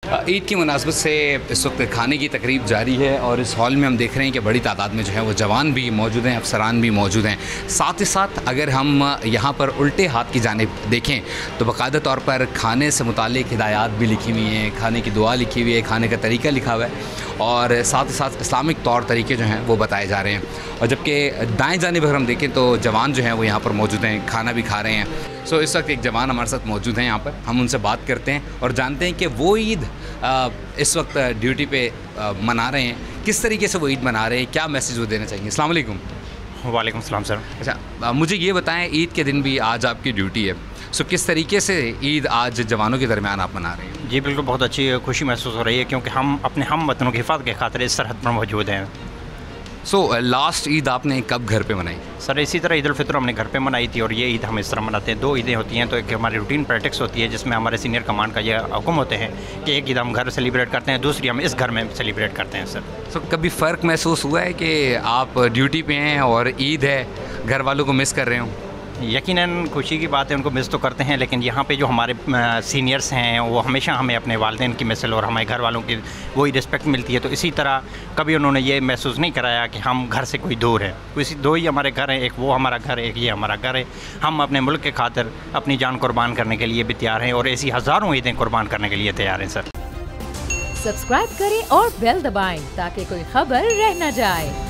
ईद की मुनासबत से इस वक्त खाने की तकरीब जारी है और इस हॉल में हम देख रहे हैं कि बड़ी तादाद में जो है वो जवान भी मौजूद हैं, अफसरान भी मौजूद हैं। साथ ही साथ अगर हम यहाँ पर उल्टे हाथ की जानिब देखें तो बाकायदा तौर पर खाने से मुतालिक हिदायत भी लिखी हुई हैं, खाने की दुआ लिखी हुई है, खाने का तरीका लिखा हुआ है और साथ ही साथ इस्लामिक तौर तरीके जो हैं वो बताए जा रहे हैं। और जबकि दाएँ जानिब अगर हम देखें तो जवान जो हैं वो यहाँ पर मौजूद हैं, खाना भी खा रहे हैं। सो इस वक्त एक जवान हमारे साथ मौजूद हैं यहाँ पर, हम उनसे बात करते हैं और जानते हैं कि वो ईद इस वक्त ड्यूटी पे मना रहे हैं, किस तरीके से वो ईद मना रहे हैं, क्या मैसेज वो देना चाहेंगे। अस्सलाम वालेकुम। वालेकुम सलाम सर। अच्छा, मुझे ये बताएं, ईद के दिन भी आज आपकी ड्यूटी है, सो किस तरीके से ईद आज जवानों के दरमियान आप मना रहे हैं। जी बिल्कुल, बहुत अच्छी खुशी महसूस हो रही है क्योंकि हम अपने हम वतनों की हिफाजत के खातिर इस सरहद पर मौजूद हैं। सो लास्ट ईद आपने कब घर पे मनाई। सर इसी तरह ईद उल फितर हमने घर पे मनाई थी और ये ईद हम इस तरह मनाते हैं। 2 ईदें होती हैं, तो एक हमारी रूटीन प्रैक्टिस होती है जिसमें हमारे सीनियर कमांड का ये हुक्म होते हैं कि एक ईद हम घर सेलिब्रेट करते हैं, दूसरी हम इस घर में सेलिब्रेट करते हैं। सर सो कभी फ़र्क महसूस हुआ है कि आप ड्यूटी पे हैं और ईद है, घर वालों को मिस कर रहे हो। यकीनन खुशी की बात है, उनको मिस तो करते हैं, लेकिन यहाँ पे जो हमारे सीनियर्स हैं वो हमेशा हमें अपने वालिदैन की मिसल और हमारे घर वालों की वही रिस्पेक्ट मिलती है। तो इसी तरह कभी उन्होंने ये महसूस नहीं कराया कि हम घर से कोई दूर है। इसी 2 ही हमारे घर हैं, एक वो हमारा घर, एक ये हमारा घर है। हम अपने मुल्क के खातिर अपनी जान कुर्बान करने के लिए भी तैयार हैं और ऐसी हज़ारों ईदें कुर्बान करने के लिए तैयार हैं। सर सब्सक्राइब करें और बेल दबाएं ताकि कोई खबर रह न जाए।